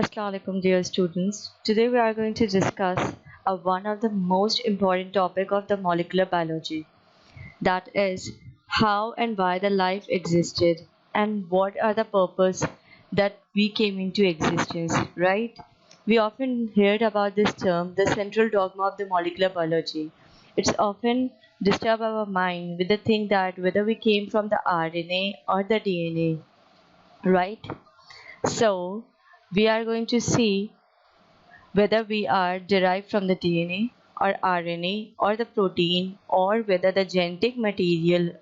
Assalamu alaikum dear students. Today we are going to discuss one of the most important topic of the molecular biology, that is how and why the life existed and what are the purpose that we came into existence, right? We often heard about this term, the central dogma of the molecular biology. It's often disturb our mind with the thing that whether we came from the RNA or the DNA, right? So we are going to see whether we are derived from the DNA or RNA or the protein, or whether the genetic material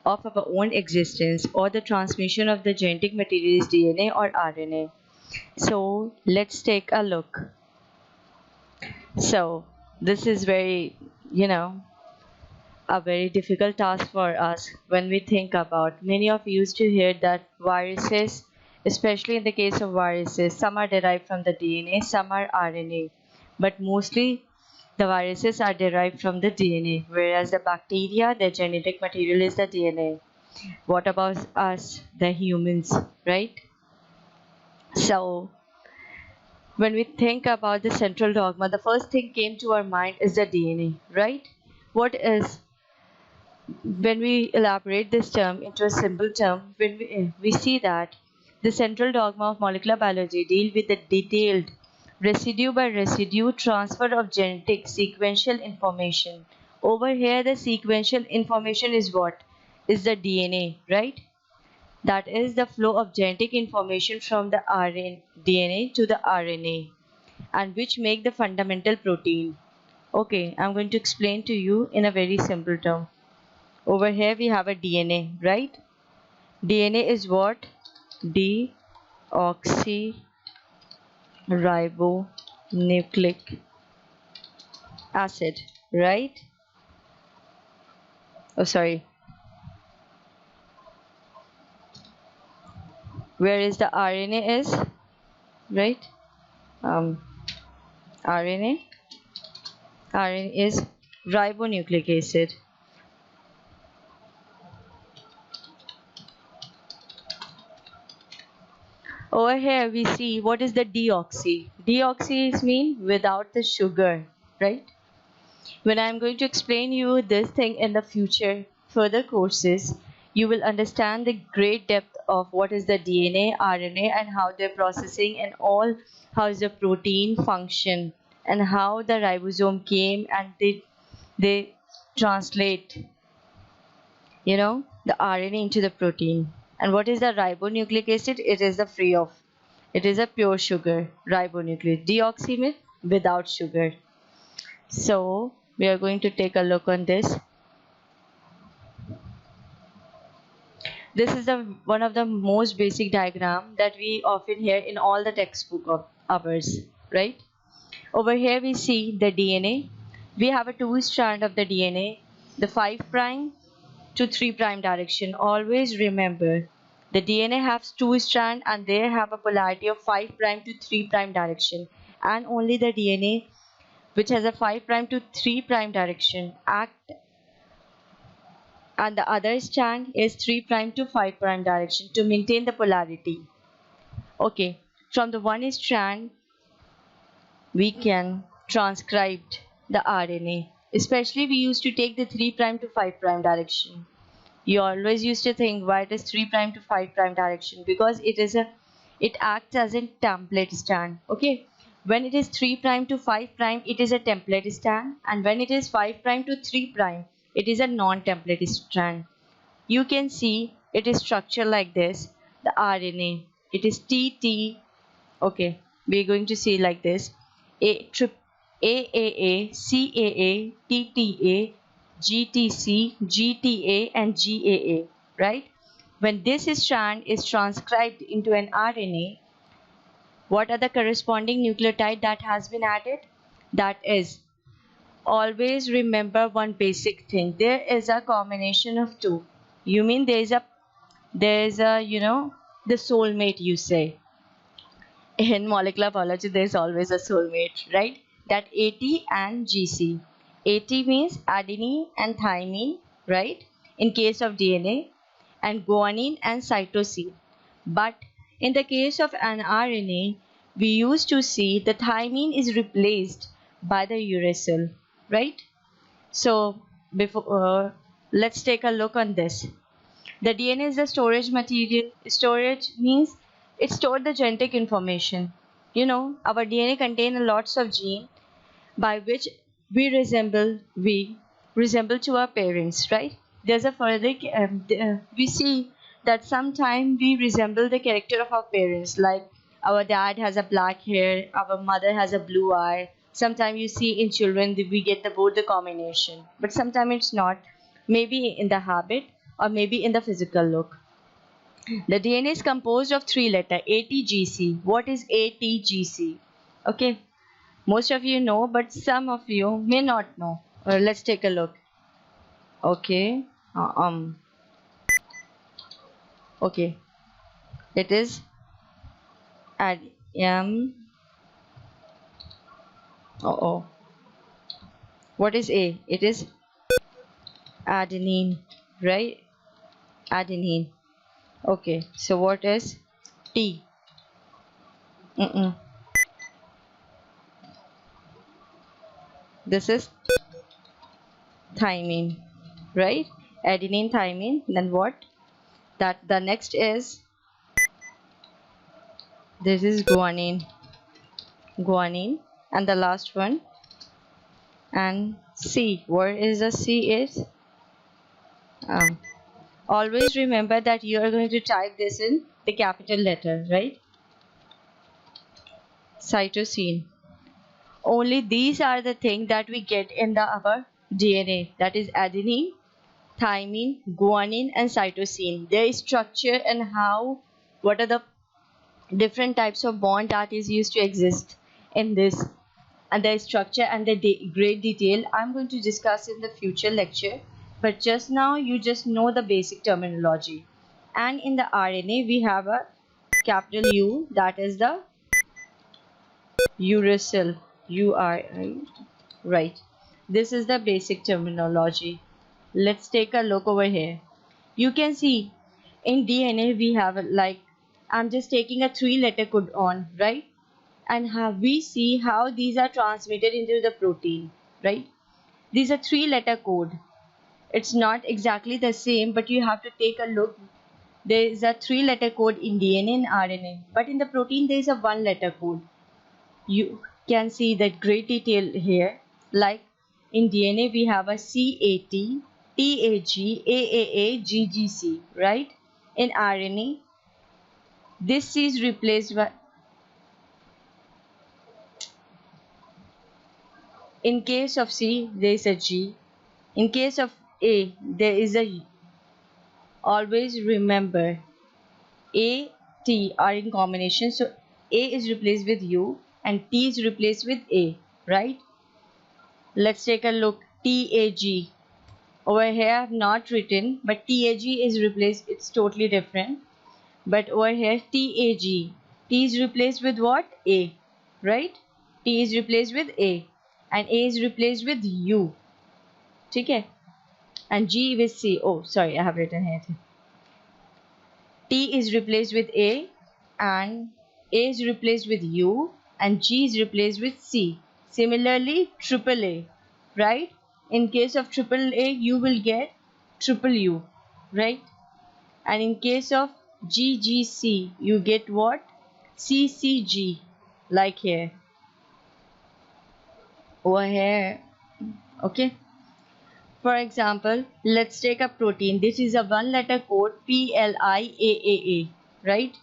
of our own existence or the transmission of the genetic material is DNA or RNA. So let's take a look. So this is a very difficult task for us when we think about. Many of you used to hear that viruses, especially in the case of viruses, some are derived from the DNA, some are RNA, but mostly the viruses are derived from the DNA, whereas the bacteria, their genetic material is the DNA. What about us, the humans, right? So when we think about the central dogma, the first thing came to our mind is the DNA, right? What is When we elaborate this term into a simple term, we see that the central dogma of molecular biology deal with the detailed residue by residue transfer of genetic sequential information. Over here, the sequential information is what? Is the DNA, right? That is the flow of genetic information from the DNA to the RNA, and which make the fundamental protein. Okay, I'm going to explain to you in a very simple term. Over here we have a DNA, right? DNA is what? Deoxyribonucleic acid, right? Oh, sorry. Where is the RNA is, right? Um, RNA. RNA is ribonucleic acid. Over here we see what is the deoxy. Deoxy is mean without the sugar, right? When I am going to explain you this thing in the future further courses, you will understand the great depth of what is the DNA, RNA, and how they're processing, and all how is the protein function, and how the ribosome came and they translate the RNA into the protein. And what is the ribonucleic acid? It is the free of, it is a pure sugar, ribonucleic. Deoxy means without sugar. So we are going to take a look on this. This is one of the most basic diagram that we often hear in all the textbook of ours, right? Over here we see the DNA. We have a two strand of the DNA, the 5' to 3' direction. Always remember, the DNA has two strand and they have a polarity of 5' to 3' direction, and only the DNA which has a 5' to 3' direction act, and the other strand is 3' to 5' direction to maintain the polarity. Okay, from the one strand we can transcribe the RNA. Especially we used to take the 3' to 5' direction. You always used to think why it is 3' to 5' direction, because it acts as a template strand. Okay, when it is 3' to 5' it is a template strand, and when it is 5' to 3' it is a non-template strand. You can see it is structured like this. The RNA, it is TT. Okay, we're going to see like this: AAA, CAA, TTA, GTC, GTA, and GAA, right? When this strand is transcribed into an RNA, what are the corresponding nucleotide that has been added? That is, always remember one basic thing. There is a combination of two. You mean there is a the soulmate, you say. In molecular biology, there is always a soulmate, right? That AT and GC. AT means adenine and thymine, right? In case of DNA, and guanine and cytosine. But in the case of an RNA, we used to see the thymine is replaced by the uracil, right? So let's take a look on this. The DNA is the storage material. Storage means it stored the genetic information. You know, our DNA contains lots of genes by which we resemble to our parents, right? There's a further we see that sometimes we resemble the character of our parents, like our dad has a black hair, our mother has a blue eye. Sometimes you see in children that we get both the combination, but sometimes it's not, maybe in the habit or maybe in the physical look. The DNA is composed of three letters ATGC. What is ATGC? Okay, most of you know, but some of you may not know. Let's take a look. Okay. Okay. It is ad What is A? It is adenine, right? Adenine. Okay. So what is T? This is thymine, right? Adenine, thymine. Then what? That the next is, this is guanine. Guanine. And the last one, and C. Where is the C is? Always remember that you are going to type this in the capital letter, right? Cytosine. Only these are the things that we get in our DNA. That is adenine, thymine, guanine, and cytosine. Their structure and what are the different types of bond that is used to exist in this, and the structure and the great detail I'm going to discuss in the future lecture, but just now you just know the basic terminology. And in the RNA we have a capital U, that is the uracil. Right. This is the basic terminology. Let's take a look over here. You can see in DNA we have I'm just taking a 3-letter code on, right? And we see how these are transmitted into the protein, right? These are 3-letter code. It's not exactly the same, but you have to take a look. There is a 3-letter code in DNA and RNA, but in the protein there is a 1-letter code. You can see that great detail here. Like in DNA we have a CAT, TAG, AAA, GGC, right? In RNA this C is replaced by, in case of C there is a G, in case of A there is a U. Always remember A, T are in combination, so A is replaced with U and T is replaced with A, right? Let's take a look. TAG. Over here I have not written, but TAG is replaced, it's totally different. But over here TAG, T is replaced with what? A, right? T is replaced with A and A is replaced with U. Okay? And G with C. Oh, sorry, I have written here. T is replaced with A and A is replaced with U and G is replaced with C. Similarly, AAA, right? In case of AAA, you will get triple U, right? And in case of GGC, you get what? CCG, like here. Over here, okay? For example, let's take a protein. This is a 1-letter code, PLIAAA, right?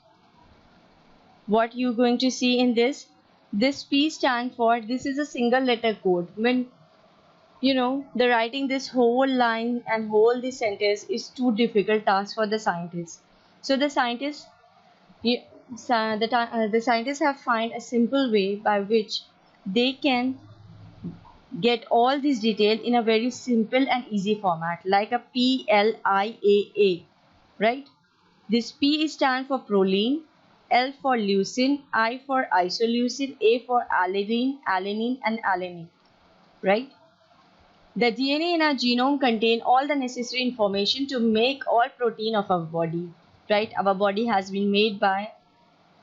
What you going to see in this? This P stand for, this is a single letter code. When you know the writing this whole line and whole this sentence is too difficult task for the scientists. So the scientists have find a simple way by which they can get all this detail in a very simple and easy format, like a PLIAA, right? This P stands for proline, L for leucine, I for isoleucine, A for alanine, and alanine, right? The DNA in our genome contain all the necessary information to make all protein of our body, right? Our body has been made by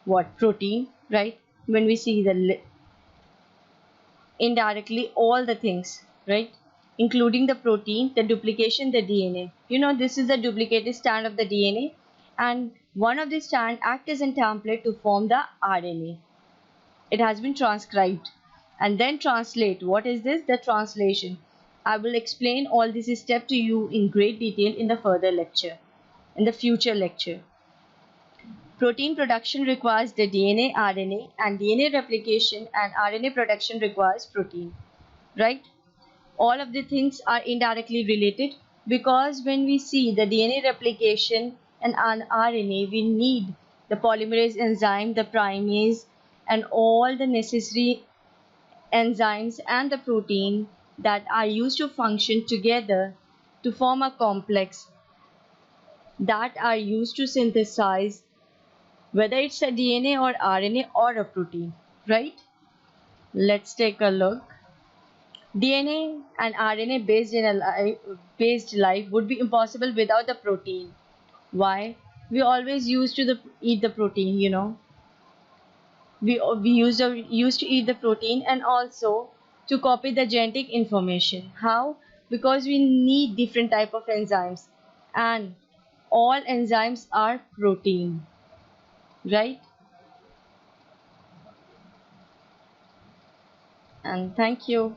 what? Protein, right? when we see the indirectly all the things, right? Including the protein, the duplication, the DNA. You know, this is the duplicated strand of the DNA, and one of the strand act as a template to form the RNA. It has been transcribed and then translate. What is this? The translation. I will explain all this step to you in great detail in the further lecture, in the future lecture. Protein production requires the DNA, RNA, and DNA replication and RNA production requires protein, right? All of the things are indirectly related, because when we see the DNA replication and an RNA, we need the polymerase enzyme, the primase, and all the necessary enzymes and the protein that are used to function together to form a complex that are used to synthesize whether it's a DNA or RNA or a protein, right? Let's take a look. DNA and RNA based life would be impossible without the protein. Why? We always used to eat the protein, you know. We used to eat the protein and also to copy the genetic information. How? Because we need different type of enzymes, and all enzymes are protein, right? And thank you.